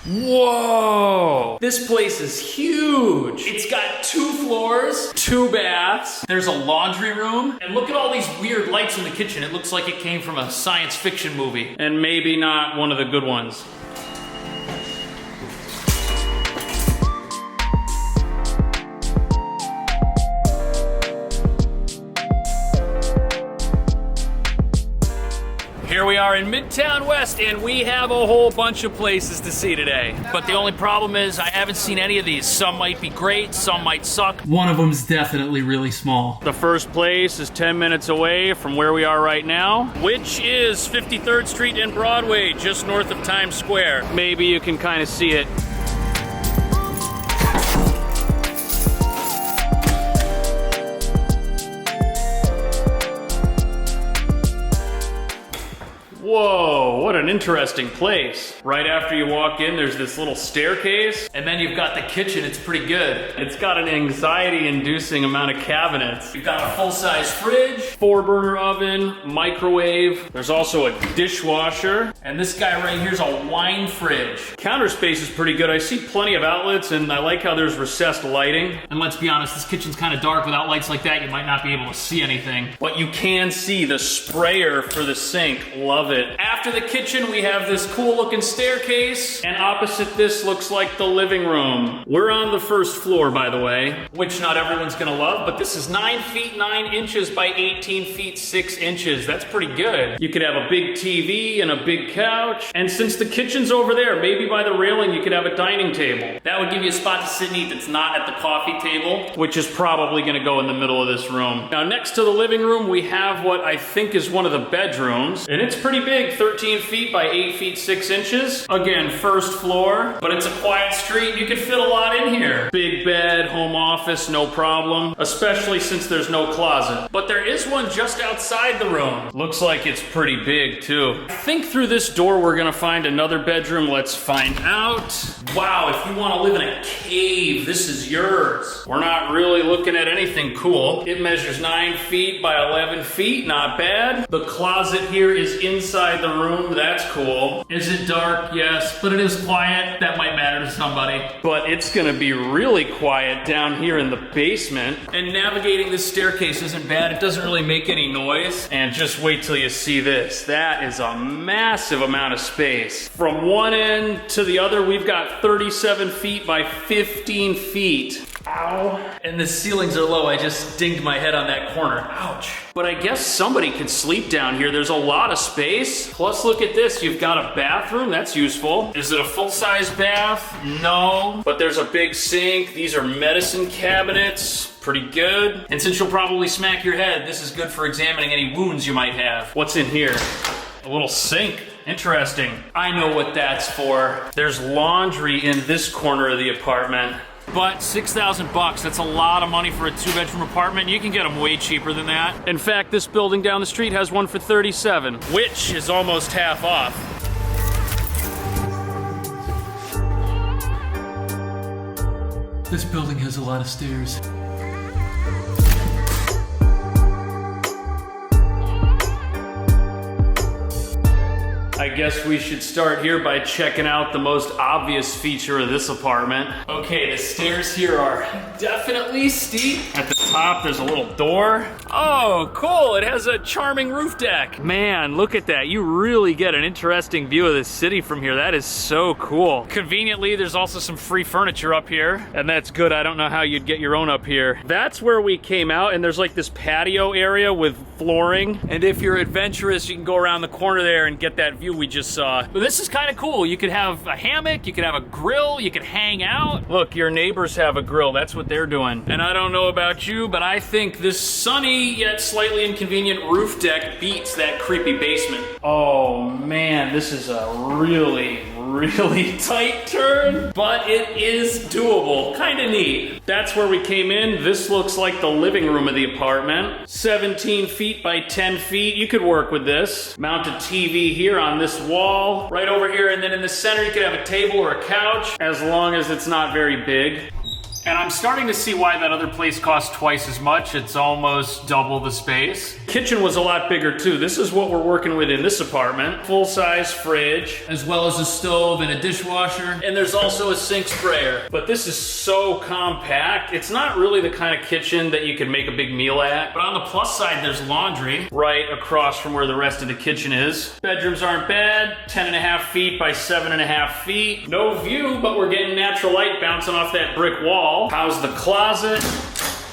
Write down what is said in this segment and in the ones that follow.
Whoa! This place is huge. It's got 2 floors, 2 baths. There's a laundry room. And look at all these weird lights in the kitchen. It looks like it came from a science fiction movie. And maybe not one of the good ones. Here we are in Midtown West, and we have a whole bunch of places to see today. But the only problem is I haven't seen any of these. Some might be great, some might suck. One of them's definitely really small. The first place is 10 minutes away from where we are right now, which is 53rd Street and Broadway, just north of Times Square. Maybe you can kind of see it. Whoa, what an interesting place. Right after you walk in, there's this little staircase, and then you've got the kitchen. It's pretty good. It's got an anxiety-inducing amount of cabinets. You've got a full-size fridge, 4-burner oven, microwave. There's also a dishwasher, and this guy right here's a wine fridge. Counter space is pretty good. I see plenty of outlets, and I like how there's recessed lighting. And let's be honest, this kitchen's kind of dark. Without lights like that, you might not be able to see anything. But you can see the sprayer for the sink. Love it. After the kitchen, we have this cool looking staircase, and opposite this looks like the living room. We're on the first floor, by the way, which not everyone's gonna love, but this is 9 feet 9 inches by 18 feet 6 inches. That's pretty good. You could have a big TV and a big couch, and since the kitchen's over there, maybe by the railing you could have a dining table. That would give you a spot to sit and eat that's not at the coffee table, which is probably gonna go in the middle of this room. Now, next to the living room, we have what I think is one of the bedrooms, and it's pretty big, 13 feet by 8 feet 6 inches. Again, first floor, but it's a quiet street. You could fit a lot in here. Big bed, home office, no problem, especially since there's no closet. But there is one just outside the room. Looks like it's pretty big too. I think through this door we're gonna find another bedroom. Let's find out. Wow, if you wanna live in a cave, this is yours. We're not really looking at anything cool. It measures 9 feet by 11 feet, not bad. The closet here is inside the room, that's cool. Is it dark? Yes, but it is quiet. That might matter to somebody. But it's gonna be really quiet down here in the basement. And navigating this staircase isn't bad. It doesn't really make any noise. And just wait till you see this. That is a massive amount of space. From one end to the other, we've got 37 feet by 15 feet. Ow. And the ceilings are low. I just dinged my head on that corner. Ouch. But I guess somebody could sleep down here. There's a lot of space. Plus, look at this. You've got a bathroom. That's useful. Is it a full-size bath? No. But there's a big sink. These are medicine cabinets. Pretty good. And since you'll probably smack your head, this is good for examining any wounds you might have. What's in here? A little sink. Interesting. I know what that's for. There's laundry in this corner of the apartment. But 6,000 bucks, that's a lot of money for a 2-bedroom apartment. You can get them way cheaper than that. In fact, this building down the street has one for 37, which is almost half off. This building has a lot of stairs. I guess we should start here by checking out the most obvious feature of this apartment. Okay, the stairs here are definitely steep. At the top, there's a little door. Oh, cool, it has a charming roof deck. Man, look at that. You really get an interesting view of the city from here. That is so cool. Conveniently, there's also some free furniture up here, and that's good. I don't know how you'd get your own up here. That's where we came out, and there's like this patio area with flooring. And if you're adventurous, you can go around the corner there and get that view we just saw. But this is kind of cool. You could have a hammock, you could have a grill, you could hang out. Look, your neighbors have a grill. That's what they're doing. And I don't know about you, but I think this sunny yet slightly inconvenient roof deck beats that creepy basement. Oh man, this is a really tight turn, but it is doable. Kind of neat. That's where we came in. This looks like the living room of the apartment. 17 feet by 10 feet. You could work with this. Mount a TV here on this wall. Right over here, and then in the center you could have a table or a couch, as long as it's not very big. And I'm starting to see why that other place costs twice as much. It's almost double the space. Kitchen was a lot bigger too. This is what we're working with in this apartment. Full-size fridge, as well as a stove and a dishwasher. And there's also a sink sprayer. But this is so compact. It's not really the kind of kitchen that you could make a big meal at. But on the plus side, there's laundry right across from where the rest of the kitchen is. Bedrooms aren't bad. 10.5 feet by 7.5 feet. No view, but we're getting natural light bouncing off that brick wall. How's the closet?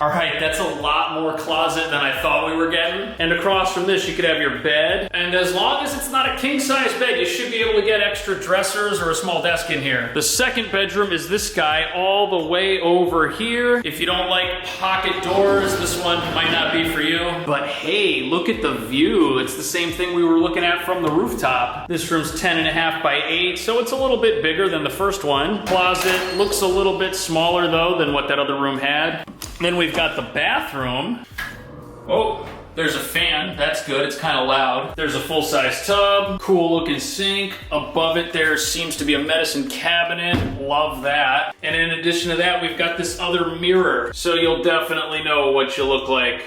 All right, that's a lot more closet than I thought we were getting. And across from this, you could have your bed. And as long as it's not a king-size bed, you should be able to get extra dressers or a small desk in here. The second bedroom is this guy all the way over here. If you don't like pocket doors, this one might not be for you. But hey, look at the view. It's the same thing we were looking at from the rooftop. This room's 10.5 by 8, so it's a little bit bigger than the first one. Closet looks a little bit smaller though than what that other room had. Then we've got the bathroom. Oh, there's a fan. That's good. It's kind of loud. There's a full-size tub. Cool looking sink. Above it there seems to be a medicine cabinet. Love that. And in addition to that, we've got this other mirror. So you'll definitely know what you look like.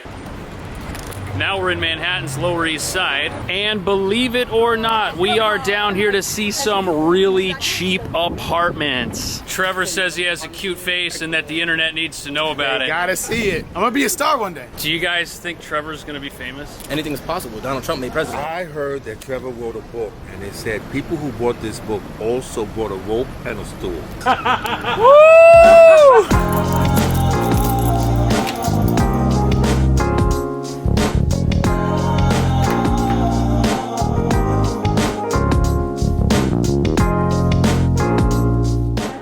Now we're in Manhattan's Lower East Side, and believe it or not, we are down here to see some really cheap apartments. Trevor says he has a cute face and that the internet needs to know about it. Gotta see it. I'm gonna be a star one day. Do you guys think Trevor's gonna be famous? Anything is possible. Donald Trump made president. I heard that Trevor wrote a book, and it said people who bought this book also bought a rope and a stool.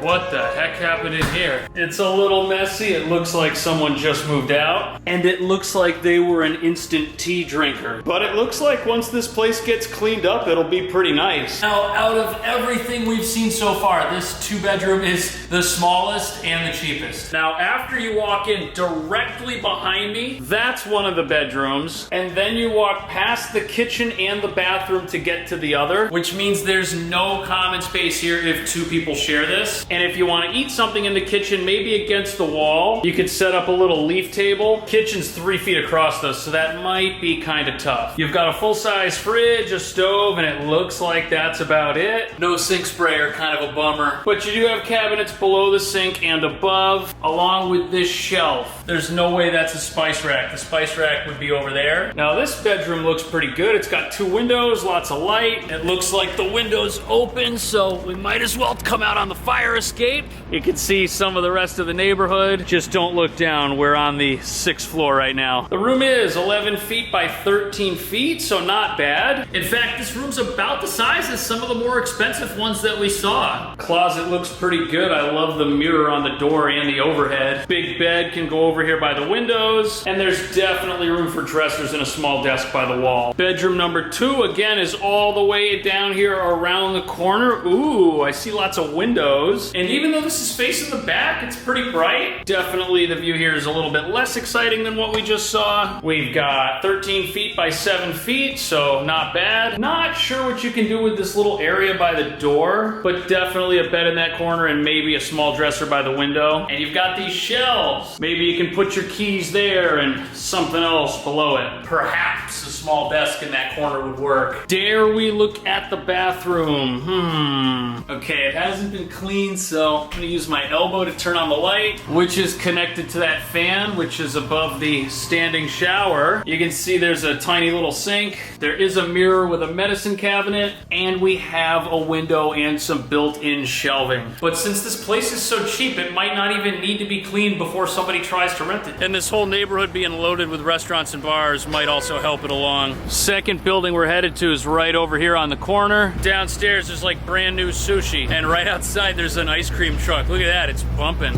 What the heck happened in here? It's a little messy. It looks like someone just moved out. And it looks like they were an instant tea drinker. But it looks like once this place gets cleaned up, it'll be pretty nice. Now, out of everything we've seen so far, this 2-bedroom is the smallest and the cheapest. Now, after you walk in directly behind me, that's one of the bedrooms. And then you walk past the kitchen and the bathroom to get to the other, which means there's no common space here if 2 people share this. And if you want to eat something in the kitchen, maybe against the wall, you could set up a little leaf table. Kitchen's 3 feet across though, so that might be kind of tough. You've got a full-size fridge, a stove, and it looks like that's about it. No sink sprayer, kind of a bummer. But you do have cabinets below the sink and above, along with this shelf. There's no way that's a spice rack. The spice rack would be over there. Now this bedroom looks pretty good. It's got 2 windows, lots of light. It looks like the window's open, so we might as well come out on the fire escape. You can see some of the rest of the neighborhood. Just don't look down. We're on the 6th floor right now. The room is 11 feet by 13 feet, so not bad. In fact, this room's about the size as some of the more expensive ones that we saw. Closet looks pretty good. I love the mirror on the door and the overhead. Big bed can go over here by the windows, and there's definitely room for dressers and a small desk by the wall. Bedroom number 2, again, is all the way down here around the corner. Ooh, I see lots of windows. And even though this is facing the back, it's pretty bright. Definitely the view here is a little bit less exciting than what we just saw. We've got 13 feet by 7 feet, so not bad. Not sure what you can do with this little area by the door, but definitely a bed in that corner and maybe a small dresser by the window. And you've got these shelves. Maybe you can put your keys there and something else below it. Perhaps a small desk in that corner would work. Dare we look at the bathroom? Okay, it hasn't been cleaned, so I'm gonna use my elbow to turn on the light, which is connected to that fan, which is above the standing shower. You can see there's a tiny little sink. There is a mirror with a medicine cabinet, and we have a window and some built-in shelving. But since this place is so cheap, it might not even need to be cleaned before somebody tries to rent it. And this whole neighborhood being loaded with restaurants and bars might also help it along. Second building we're headed to is right over here on the corner. Downstairs there's like brand new sushi, and right outside there's an ice cream truck. Look at that, it's bumping.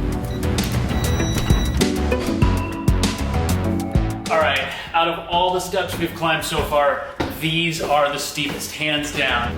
All right, out of all the steps we've climbed so far, these are the steepest, hands down.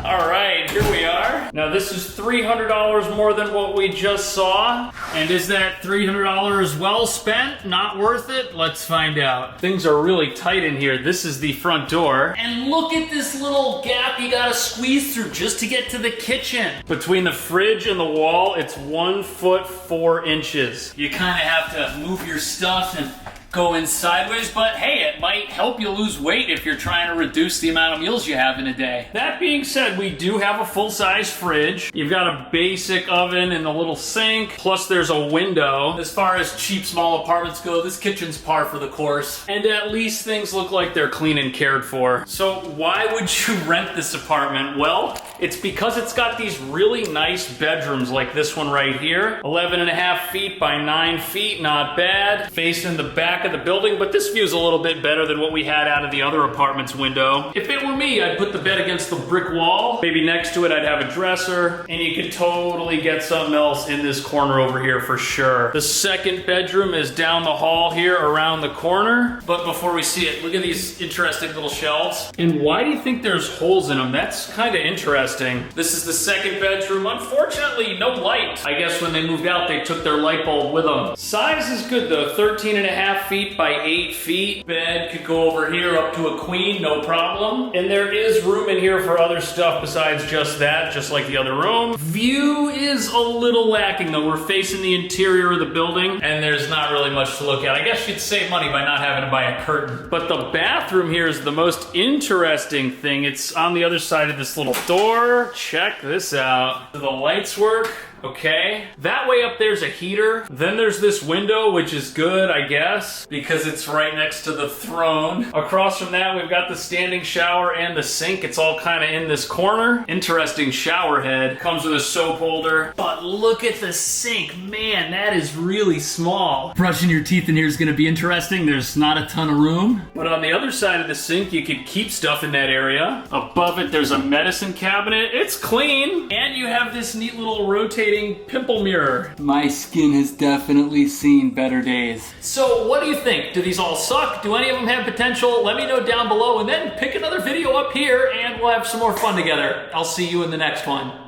All right, here we are. Now this this is $300 more than what we just saw. And is that $300 well spent? Not worth it? Let's find out. Things are really tight in here. This is the front door. And look at this little gap you gotta squeeze through just to get to the kitchen. Between the fridge and the wall, it's 1 foot 4 inches. You kind of have to move your stuff and go in sideways, but hey, it might help you lose weight if you're trying to reduce the amount of meals you have in a day. That being said, we do have a full-size fridge. You've got a basic oven and a little sink, plus there's a window. As far as cheap small apartments go, this kitchen's par for the course. And at least things look like they're clean and cared for. So why would you rent this apartment? Well, it's because it's got these really nice bedrooms like this one right here. 11.5 feet by 9 feet, not bad. Facing the back of the building, but this view's a little bit better than what we had out of the other apartment's window. If it were me, I'd put the bed against the brick wall. Maybe next to it, I'd have a dresser, and you could totally get something else in this corner over here for sure. The second bedroom is down the hall here around the corner. But before we see it, look at these interesting little shelves. And why do you think there's holes in them? That's kind of interesting. This is the second bedroom. Unfortunately, no light. I guess when they moved out, they took their light bulb with them. Size is good though, 13.5 feet by 8 feet. Bed could go over here up to a queen, no problem. And there is room in here for other stuff besides just that, just like the other room. View is a little lacking though. We're facing the interior of the building and there's not really much to look at. I guess you'd save money by not having to buy a curtain. But the bathroom here is the most interesting thing. It's on the other side of this little door. Check this out. Do the lights work? Okay. That way up there's a heater. Then there's this window, which is good, I guess, because it's right next to the throne. Across from that, we've got the standing shower and the sink. It's all kind of in this corner. Interesting shower head. Comes with a soap holder. But look at the sink. Man, that is really small. Brushing your teeth in here is going to be interesting. There's not a ton of room. But on the other side of the sink, you could keep stuff in that area. Above it, there's a medicine cabinet. It's clean. And you have this neat little rotating pimple mirror. My skin has definitely seen better days. So what do you think? Do these all suck? Do any of them have potential? Let me know down below and then pick another video up here and we'll have some more fun together. I'll see you in the next one.